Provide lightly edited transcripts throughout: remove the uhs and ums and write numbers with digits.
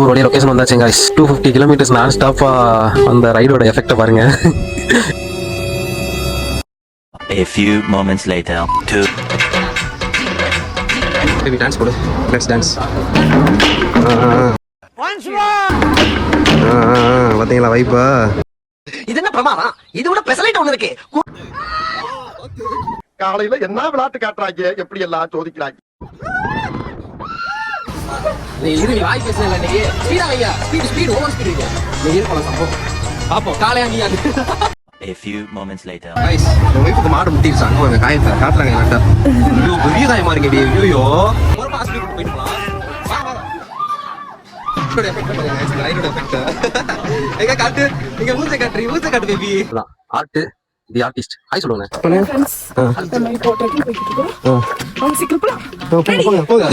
ஒரு வழியாக லொக்கேஷன் வந்தாச்சு guys. 250 kilometers நான் ஸ்டாப்பாக அந்த ரைடோட எஃபெக்டை பாருங்க. A few moments later. Baby dance போடு. Let's dance. பாத்தீங்களா வைப்பா? இது என்ன பிரமாதம்? இது விட பெசலைட் ஒண்ணு இருக்கு. காலையில என்ன விளையாட்டு காட்டுறாங்க, எப்படி எல்லாம் சோதிக்கிறாங்க. நீ இரு வாய் பேசல நீ. ஸ்பீடா வையா. ஸ்பீட் ஓவர் ஸ்பீட் வையா. நீ இருக்கலாம் சம்பவம். பாப்போம் காலையா நீ அது. A few moments later. Guys இந்த வைப்புக்கு மாடு முட்டிருச்சு. அங்க வாங்க காயத்தை காட்டுறாங்க என்கிட்ட. ஐயோ பெரிய காயமா இருக்கேடி. ஐயோ ஒரு ஹாஸ்பிடல் போயிட்டு போலாம். ரைடோட எஃபெக்ட் ரைடோட எஃபெக்ட். எங்க காட்டு இங்க மூஞ்ச காட்டு பேபி. ஆர்ட் தி ஆர்டிஸ்ட். ஹாய் சொல்லுங்க. ஃப்ரெண்ட்ஸ் நம்ம இப்போ ட்ரெக்கிங் போயிட்டு இருக்கோம். அவங்க சீக்கிரம் போங்க.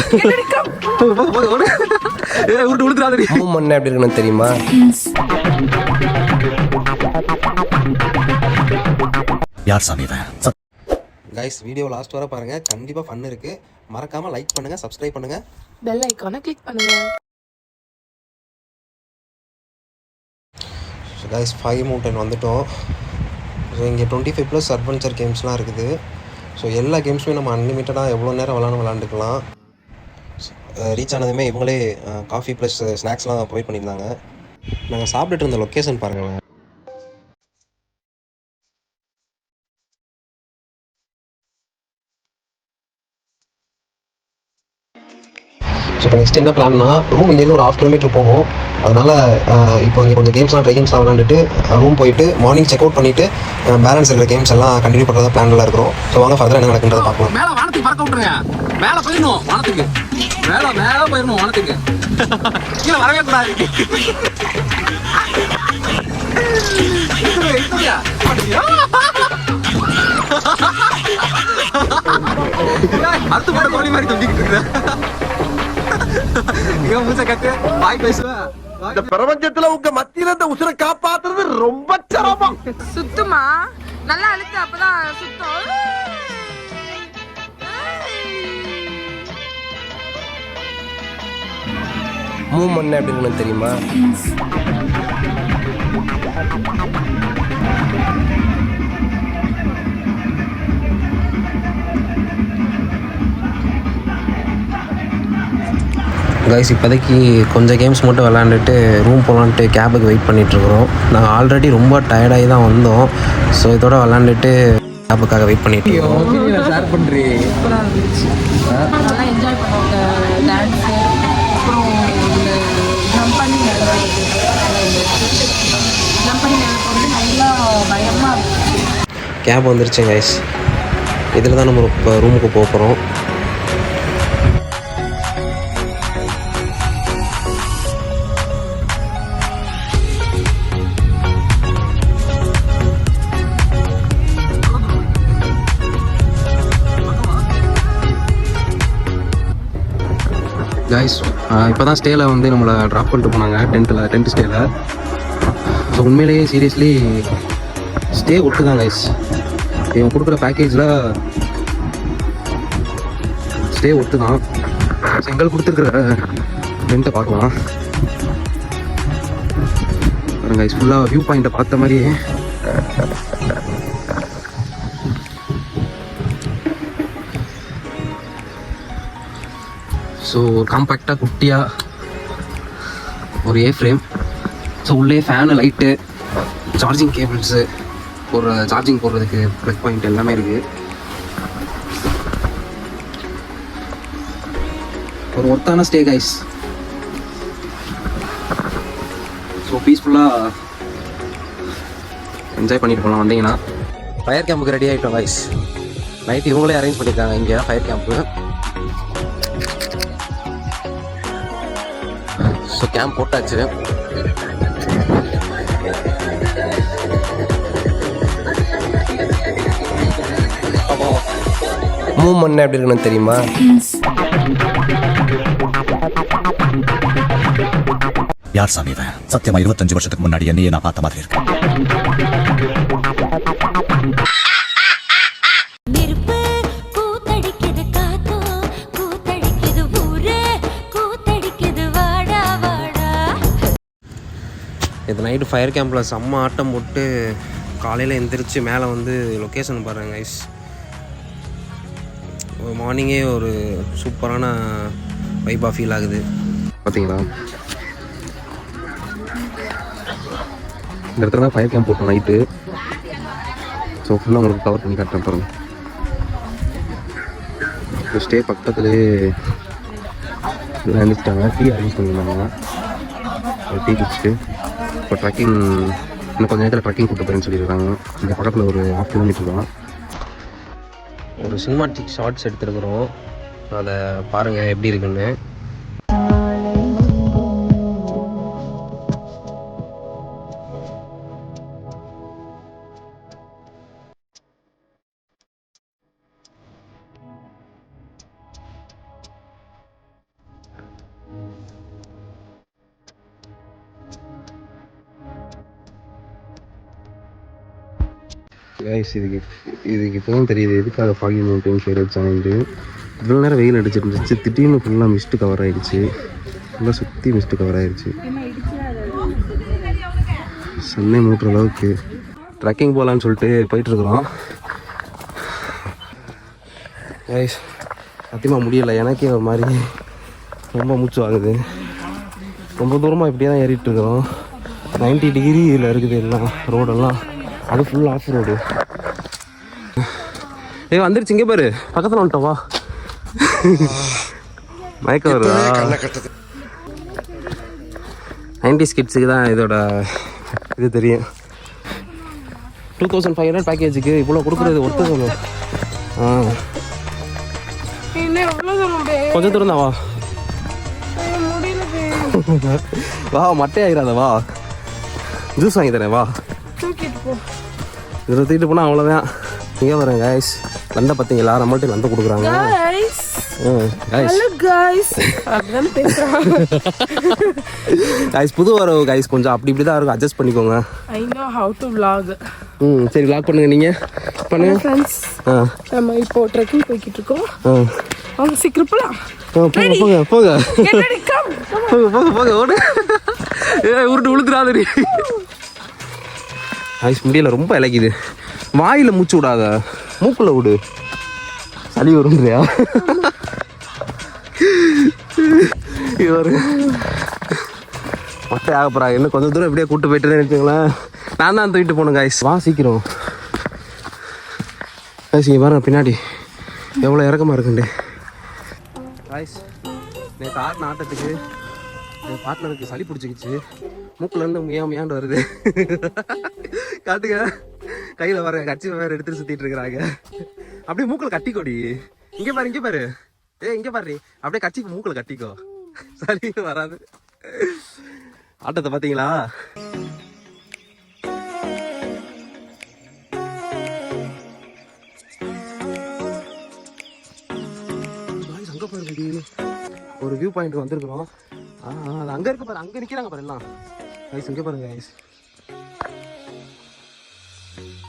உருட்டுறாதடி. மூமெண்ட் எப்படி இருக்குன்னு தெரியுமா? யார் சாமி இவன்? गाइस வீடியோ லாஸ்ட் வரை பாருங்க. கண்டிப்பா ஃபன் இருக்கு. மறக்காம லைக் பண்ணுங்க, சப்ஸ்கிரைப் பண்ணுங்க, பெல் ஐகானை கிளிக் பண்ணுங்க. ஸோ गाइस 5 மவுண்டன் வந்துட்டோம். ஸோ இங்கே 25+ அட்வென்ச்சர் கேம்ஸ்லாம் இருக்குது. ஸோ எல்லா கேம்ஸுமே நம்ம அன்லிமிட்டடாக எவ்வளோ நேரம் விளாண்டுக்கலாம். ரீச் ஆனதுமே இவங்களே காஃபி ப்ளஸ் ஸ்நாக்ஸ்லாம் ப்ரொவைட் பண்ணியிருந்தாங்க. நாங்கள் சாப்பிட்டுட்டு இருந்த லொக்கேஷன் பாருங்களேன். ஸோ இப்போ நெக்ஸ்ட் என்ன பிளான்னா, ரூம் இங்கேருந்து ஒரு 1/2 கிலோமீட்டர் போகும். அதனால் இப்போ இங்கே கொஞ்சம் கேம்ஸ்லாம் ட்ரைகிங்ஸ்லாம் விளாண்டுட்டு ரூம் போயிட்டு மார்னிங் செக் அவுட் பண்ணிவிட்டு பேலன்ஸ் இருக்கிற கேம்ஸ் எல்லாம் கண்டினியூ பண்ணுறதா பிளானில் இருக்கிறோம். ஸோ வாங்க ஃபர்தர் என்ன நடக்குன்றதை பார்க்கலாம். மேலே வானத்துக்கு பறக்க விட்டுருங்க. மேலே போயிடணும் வானத்துக்கு. மேலே போயிடணும் வானத்துக்கு. கீழே வரவே கூடாது. அடுத்து போட கோழி மாதிரி தொங்கிக்கிட்டு இருக்கேன். இந்த பிரபஞ்சத்துல உங்க மத்தியில இந்த உசுரை காப்பாத்துறது ரொம்ப சிரமம். சுத்துமா நல்லா அழுத்து அப்பதான் சுத்தம். மூமெண்ட் எப்படி இருக்குன்னு தெரியுமா? गाइस இப்போதைக்கு கொஞ்சம் கேம்ஸ் மட்டும் விளாண்டுட்டு ரூம் போகலான்ட்டு கேபுக்கு வெயிட் பண்ணிகிட்ருக்குறோம். நாங்கள் ஆல்ரெடி ரொம்ப டயர்டாகி தான் வந்தோம். ஸோ இதோட விளாண்டுட்டு கேபுக்காக வெயிட் பண்ணிட்டுருக்கோம். ஷேர் பண்ணுறேன். சூப்பராக இருந்துச்சு. நல்லா என்ஜாய் பண்ணுவாங்க. டான்ஸு அப்புறம் இந்த ஜம்ப் பண்ணி மேலே நல்லா பயமாக இருந்துச்சு. கேப் வந்துருச்சு गाइस. இதில் தான் நம்ம இப்போ ரூமுக்கு போக போகிறோம். गाइस இப்போ தான் ஸ்டேயில் வந்து நம்மளை ட்ராப் பண்ணிட்டு போனாங்க டென்ட் ஸ்டேயில். ஸோ உண்மையிலேயே சீரியஸ்லி ஸ்டே ஒட்டு தான் गाइस. இவங்க கொடுக்குற பேக்கேஜில் ஸ்டே ஒட்டு தான். எங்களுக்கு கொடுத்துருக்குற டென்ட்டை பார்க்கலாம் பாருங்க गाइस. ஃபுல்லாக வியூ பாயிண்ட்டை பார்த்த மாதிரியே ஸோ காம்பேக்டாக குட்டியாக ஒரு ஃப்ரேம். ஸோ உள்ளே ஃபேனு, லைட்டு, சார்ஜிங் கேபிள்ஸு, ஒரு சார்ஜிங் போடுறதுக்கு ப்ளக் பாயிண்ட் எல்லாமே இருக்குது. ஒரு ஒர்த்தான ஸ்டே गाइस. ஸோ பீஸ்ஃபுல்லாக என்ஜாய் பண்ணிட்டு போகலாம் வந்தீங்கன்னா. ஃபயர் கேம்புக்கு ரெடி ஆகிட்டோம் गाइस. நைட் இவங்களே அரேஞ்ச் பண்ணியிருக்காங்க இங்கே ஃபயர் கேம்ப்பு. ஸோ கேம்ப் போட்டாச்சு. மூமெண்ட் எப்படி இருக்குன்னு தெரியுமா? யார் சாமி இவன்? சத்தியமா 25 வருஷத்துக்கு முன்னாடி என்னையே நான் பார்த்த மாதிரி இருக்கு. நெருப்பு கூத்தடிக்குது காத்தோ கூத்தடிக்குது ஊரே கூத்தடி இது நைட்டு ஃபயர் கேம்பில் செம்ம ஆட்டம் போட்டு காலையில் எந்திரிச்சு மேலே வந்து லொக்கேஷன் பாருங்கள் கைஸ். மார்னிங்கே ஒரு சூப்பரான வைப்பாக ஃபீல் ஆகுது. பார்த்தீங்களா, இந்த இடத்துல தான் ஃபயர் கேம்ப் போட்டோம் நைட்டு. ஸோ ஃபுல்லாக உங்களுக்கு கவர் பண்ணி காட்டுறேன் பாருங்க. ஸ்டே பக்கத்துலேயே எழுந்துட்டாங்க, டீ அரேஞ்ச் பண்ணியிருந்தாங்க. டீ குடிச்சிட்டு இப்போ ட்ரெக்கிங் இன்னும் கொஞ்சம் நேரத்தில் ட்ரெக்கிங் கூப்பிட்டு போகிறேன்னு சொல்லியிருக்காங்க. இங்கே பக்கத்தில் ஒரு 1/2 கிலோமீட்டர் தான். ஒரு சினிமாட்டிக் ஷார்ட்ஸ் எடுத்துருக்குறோம், அதை பாருங்கள் எப்படி இருக்குன்னு. கைஸ் இதுக்கு இப்போவும் தெரியுது எதுக்காக ஃபாகி மவுண்டன் பேர் வச்சாங்கன்ட்டு. இவ்வளோ நேரம் வெயில் அடிச்சிட்டு இருந்துச்சு, திடீர்னு ஃபுல்லாக மிஸ்ட்டு கவர் ஆகிடுச்சு. ஃபுல்லாக சுற்றி மிஸ்ட்டு கவர் ஆகிடுச்சு. சென்னை மூட்டுற அளவுக்கு ட்ரெக்கிங் போகலான்னு சொல்லிட்டு போயிட்டுருக்குறோம். கைஸ் சத்தியமாக முடியலை, எனக்கே ஒரு மாதிரி ரொம்ப மூச்சு வாங்குது. ரொம்ப தூரமாக இப்படியே தான் ஏறிட்டு இருக்கிறோம். 90 டிகிரியில் இருக்குது எல்லாம் ரோடெல்லாம், அது ஃபுல் ஆஃப் ரோடு. வந்துருச்சு, இங்கே பாரு பக்கத்தில் வந்துட்டோம், வா. மயக்கம் வருதா? 90s கிட்ஸுக்கு தான் இதோட இது தெரியும். 2500 பேக்கேஜுக்கு இவ்வளோ கொடுக்குறது ஒருத்தர். கொஞ்சம் தூரம் தான், வா வா, மட்டே ஆகிறாத, வா ஜூஸ் வாங்கி தரேன், வா. இதில் தூக்கிட்டு போனால் அவ்வளோதான். இங்கே வரேன் கைஸ், லண்டை பார்த்தீங்களா, நம்மள்ட்ட லண்டை கொடுக்குறாங்க. கைஸ் புது வரவு கைஸ், கொஞ்சம் அப்படி இப்படி தான் இருக்கும், அட்ஜஸ்ட் பண்ணிக்கோங்க. சரி vlog பண்ணுங்க, நீங்கள் பண்ணுங்க ஃப்ரெண்ட்ஸ். நம்ம இப்போ ட்ரெக்கிங் போய்கிட்டு இருக்கோம். அவங்க சீக்கிரம் போகலாம். போங்க போங்க போங்க போங்க ஓடு, உருட்டு உளுத்துறாதடி. ஐஸ் முடியல, ரொம்ப இலக்கிது. வாயில் மூச்சு விடாத, மூக்குள்ள விடு, சளி வரும்ன்றியா? இவர் மொட்டை ஆக போகிறாங்க. இன்னும் கொஞ்சம் தூரம் இப்படியே கூப்பிட்டு போயிட்டு நினைச்சுங்களேன். நான் தான் தூக்கிட்டு போகணும் கைஸ், வா சீக்கிரம். கைஸ் இங்கே பாருங்க பின்னாடி எவ்வளோ இறக்கமாக இருக்குண்டு. கைஸ் நேற்று ஆட்டின ஆட்டத்துக்கு என் பார்ட்னருக்கு சளி பிடிச்சிக்கிச்சு, மூக்குலேருந்து மியாண்டு வருது. காட்டுங்க, கையில் வர கட்சி வேறு எடுத்துட்டு சுற்றிட்டு இருக்கிறாங்க. அப்படியே மூக்கில் கட்டிக்கோடி, இங்கே பாரு இங்கே பாரு, இங்கே பாரு, அப்படியே கட்சிக்கு மூக்கில் கட்டிக்கோ, சளி வராது. ஆட்டத்தை பார்த்தீங்களா? அங்கே பாருங்க, ஒரு வியூ பாயிண்ட் வந்திருக்கிறோம். அது அங்கே இருக்க பாரு, அங்கே நிற்கிறாங்க பாரு எல்லாம். கைஸ் இங்கே பாருங்க கைஸ்,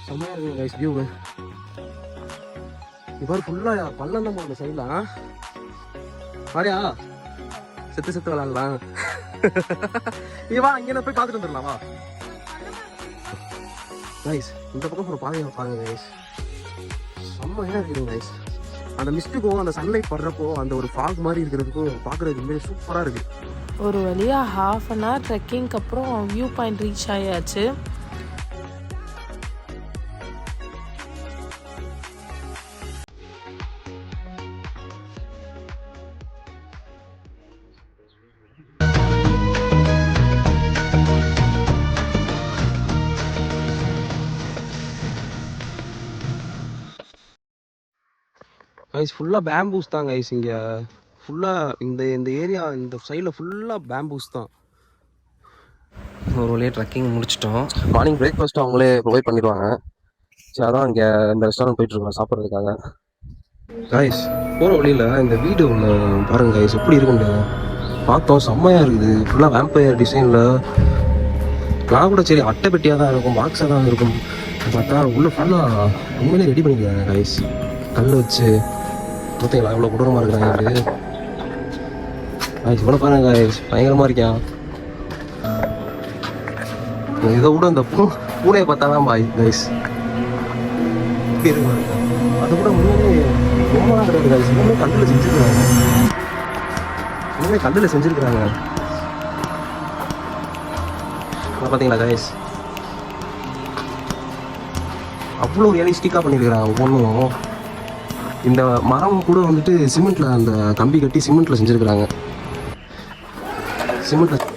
செம்மையாக இருக்குங்க கைஸ் வியூ. இப்போ ஃபுல்லாக பள்ளம் தான் போகணும் சைட்லாம். மாதிரியா செத்து செத்து விளாடலாம். நீ வா, இங்கே போய் பார்த்துட்டு வந்துடலாம், வா கைஸ். இந்த பக்கம் ஒரு பாதையை பாருங்க கைஸ், செம்மையாக இருக்குதுங்க கைஸ். அந்த மிஸ்ட்டுக்கும் அந்த சன்லைட் படுறப்போ அந்த ஒரு ஃபாக் மாதிரி இருக்கிறதுக்கும் பார்க்குறதுக்கு உண்மையிலே சூப்பராக இருக்குது. ஒரு வழியாக 1/2 அன் ஹவர் ட்ரெக்கிங்க்கு அப்புறம் வியூ பாயிண்ட் ரீச் ஆயாச்சு. கைஸ் ஃபுல்லாக பேம்பூஸ் தான் கைஸ். இங்கே ஃபுல்லாக இந்த ஏரியா இந்த சைடில் ஃபுல்லாக பேம்பூஸ் தான். ஒரு வழியாக ட்ரெக்கிங் முடிச்சிட்டோம். மார்னிங் பிரேக்ஃபாஸ்ட்டு அவங்களே ப்ரொவைட் பண்ணிடுவாங்க. சரி அதான் இங்கே இந்த ரெஸ்டாரண்ட் போயிட்டுருக்கோம் சாப்பிட்றதுக்காக. கைஸ் போகிற வழியில் இந்த வீடு ஒன்று பாருங்கள் கைஸ், எப்படி இருக்குண்டு பார்த்தோம், செம்மையாக இருக்குது. ஃபுல்லாக வேம்பயர் டிசைனில். நான் கூட சரி அட்டை பெட்டியாக தான் இருக்கும், பாக்ஸாக தான் இருக்கும், பார்த்தா உள்ளே ஃபுல்லாக உண்மையிலே ரெடி பண்ணிக்கிறாங்க கைஸ். கல் வச்சு பார்த்தீங்களா எவ்வளோ கொடூரமாக இருக்கிறாங்க வீடு. கைஸ் இவ்வளோ பாருங்க கைஸ், பயங்கரமாக இருக்கான். இதை விட இந்த பூனையை பார்த்தா தான் பாய் கைஸ் அதை விட உண்மையிலே ரொம்பலாம் கிடையாது கைஸ். இன்னுமே கல்லில் செஞ்சுருக்காங்க, இன்னுமே கல்லில் செஞ்சுருக்குறாங்க. பார்த்தீங்களா கைஸ், அவ்வளோ ரியலிஸ்டிக்காக பண்ணியிருக்கிறாங்க ஒவ்வொன்றும். இந்த மரம் கூட வந்துட்டு சிமெண்ட்டில் அந்த கம்பி கட்டி சிமெண்ட்டில் செஞ்சுருக்குறாங்க. சிமெண்ட்டில்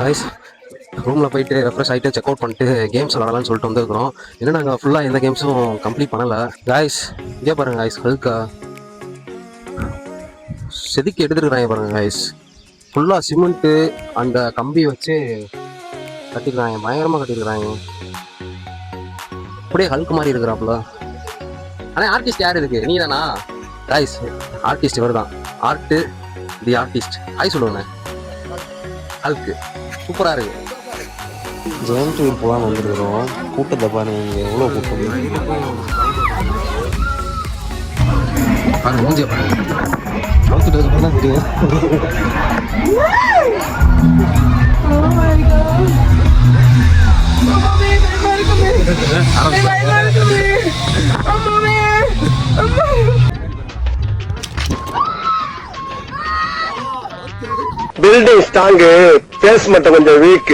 கைஸ் ரூமில் போயிட்டு ரெஃப்ரெஷ் ஆகிட்டு செக் அவுட் பண்ணிட்டு கேம்ஸ் விளாடலாம்னு சொல்லிட்டு வந்துருக்குறோம். இன்னும் நாங்கள் ஃபுல்லாக எந்த கேம்ஸும் கம்ப்ளீட் பண்ணலை கைஸ். இதே பாருங்கள் கைஸ், ஹல்கா செதுக்கி எடுத்துருக்குறாங்க பாருங்கள் கைஸ். ஃபுல்லாக சிமெண்ட்டு அந்த கம்பி வச்சு கட்டிக்கிறாங்க, பயங்கரமாக கட்டியிருக்கிறாங்க. அப்படியே ஹல்க் மாதிரி இருக்கிறாப்புல. ஆனால் ஆர்டிஸ்ட் யார் இருக்கு? நீ தானா கைஸ்? ஆர்டிஸ்ட் இவர் தான், ஆர்ட்டு தி ஆர்டிஸ்ட். ஹாய் சொல்லுவேண்ணே. ஹல்க்கு சூப்பராக இருக்கு. ஜெயண்ட் வீல் போகலான்னு வந்துருக்குறோம். கூட்டத்தை பாருங்க, இங்கே எவ்வளோ கூட்டம் பாருங்க. மூஞ்சியை பாருங்க, பார்த்துட்டு தான் தெரியும். பில்டிங் ஸ்ட்ராங்கு, பேஸ் மட்டும் கொஞ்சம் வீக்.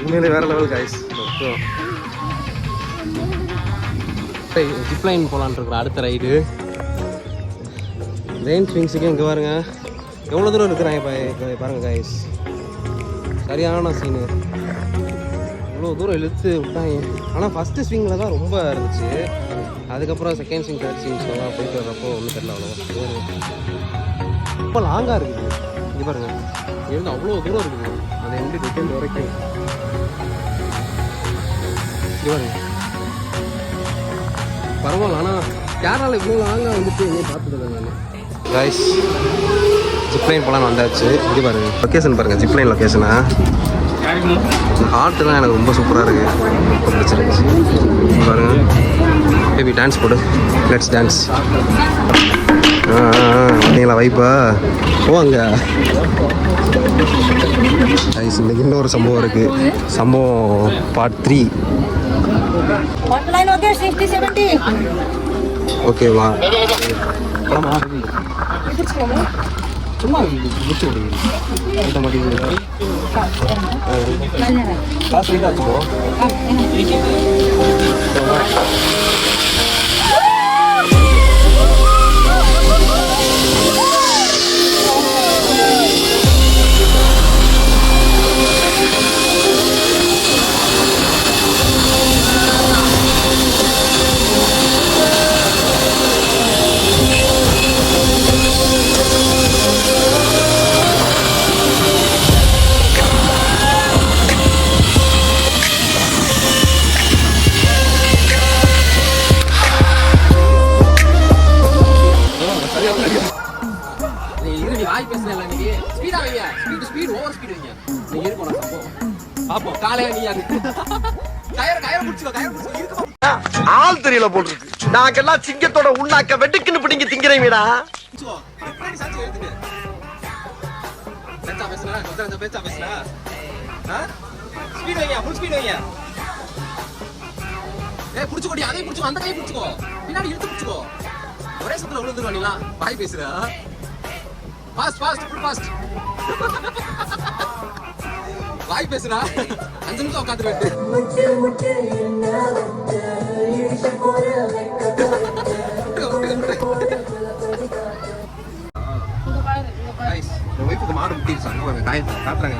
உண்மையிலே வேற லெவல் கைஸ். ஜிப்லைன் போகலான் இருக்கிறேன் அடுத்த ரைடு. ரெயின் ஸ்விங்ஸுக்கு இங்கே பாருங்க எவ்வளோ தூரம் இருக்கிறாங்க பாருங்க கைஸ். சரியான சீனு, இவ்வளோ தூரம் இழுத்து விட்டாங்க. ஆனால் ஃபஸ்ட்டு ஸ்விங்கில் தான் ரொம்ப இருந்துச்சு. அதுக்கப்புறம் செகண்ட் ஸ்விங் தேர்ட் ஸ்விங்ஸ்லாம் போயிட்டு வர்றப்போ ஒன்றும் தெரியல அவ்வளோ. ரொம்ப லாங்காக இருக்குது. இங்கே பாருங்க, இருந்து அவ்வளோ தூரம் இருக்குது. அதை எப்படி டிஃபெண்ட் வரைக்கும் இங்கே பாருங்க. பரவாயில்ல, ஆனால் கேரளாவில் இவ்வளோ லாங்காக வந்துட்டு எங்கேயும் பார்த்ததில்லை நான் கைஸ். ஜிப்லைன் போகலான்னு வந்தாச்சு. இங்கே பாருங்க லொக்கேஷன் பாருங்கள், ஜிப்லைன் லொக்கேஷனா. ஹார்ட்டு தான் எனக்கு ரொம்ப சூப்பராக இருக்குது, ரொம்ப பிடிச்சிருந்துச்சு. பாருங்க பேபி டான்ஸ் போடு, லெட்ஸ் டான்ஸ். பார்த்தீங்களா வைப்பா போவாங்க கைஸ். இன்னைக்கு இன்னொரு சம்பவம் இருக்குது, சம்பவம் பார்ட் 3. ஓகேவா ஆமா சும்மா முடிச்சு விடுங்க மாட்டேங்குது. காசு வீட்டாக வச்சுக்கோ. ஆள் தெரியல போட்டுருக்கு. நாங்கெல்லாம் சிங்கத்தோட உண்ணாக்க வெட்டுக்குன்னு பிடிங்க திங்கிறீங்கடா. ஒரே சத்துல விழுந்துருவா. பாய் பேசுற வாய் பேசுறா. 5 நிமிஷம் உட்காந்துட்டு மாடு முட்டிருச்சாங்க காட்டுறாங்க.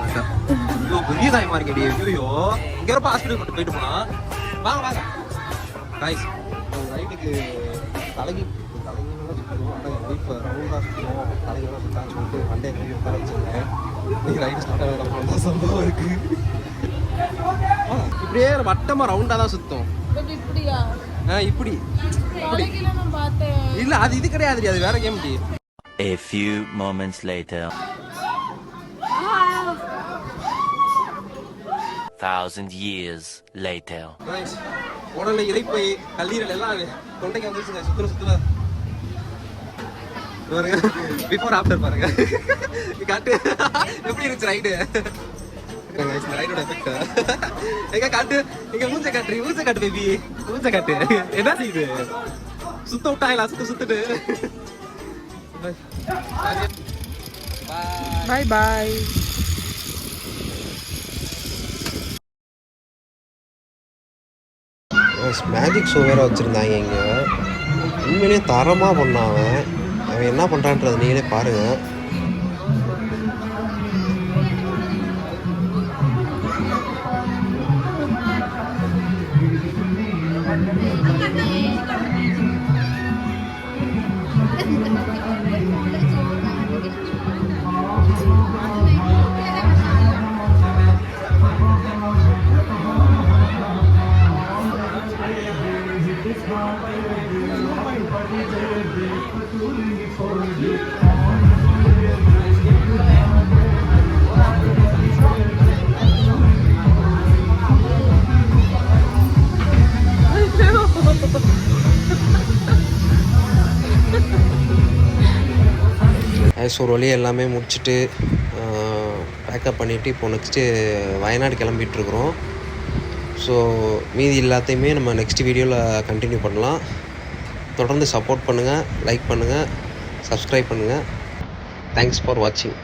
பெரிய தாயமா இருக்கேடி. ஐயோ இங்க இருப்ப ஹாஸ்பிட்டல் மட்டும் போயிட்டு போனா. வாங்க வாங்க கைஸ். ரைட்டுக்கு தலைக்கு சம்பவம் இருக்கு. இப்படியே வட்டமா ரவுண்டா தான் சுத்தம். இப்படி இல்ல, அது இது கிடையாது, அது வேற game. A few moments later. Hi. 2,000 years later. Guys, உடல்ல இறைப்பை கல்லீரல் எல்லாம் தொண்டைக்கு வந்துருச்சுங்க. சுத்துற பாருங்க, பிஃபோர் ஆஃப்டர் பாருங்க. காட்டு எப்படி இருந்துச்சு ரைடு? ரைடோட எஃபெக்ட் எங்க காட்டு, இங்க மூஞ்ச காட்டு பேபி, மூஞ்ச காட்டு. என்ன செய்யுது? சுத்த விட்டாங்களா? சுத்துட்டு பாய் பாய். மேஜிக் ஷோ வேறு வச்சுருந்தாங்க இங்கே. உண்மையிலேயே தரமாக பண்ணான் அவன் என்ன பண்ணுறான்றது நீங்களே பாருங்கள். ஸோ ஒரு வழியாக எல்லாமே முடிச்சுட்டு பேக்கப் பண்ணிவிட்டு இப்போ நெக்ஸ்ட்டு வயநாடு கிளம்பிகிட்ருக்குறோம். ஸோ மீதி எல்லாத்தையுமே நம்ம நெக்ஸ்ட் வீடியோவில் கண்டினியூ பண்ணலாம். தொடர்ந்து சப்போர்ட் பண்ணுங்கள், லைக் பண்ணுங்கள், சப்ஸ்கிரைப் பண்ணுங்கள். தேங்க்ஸ் ஃபார் வாட்சிங்.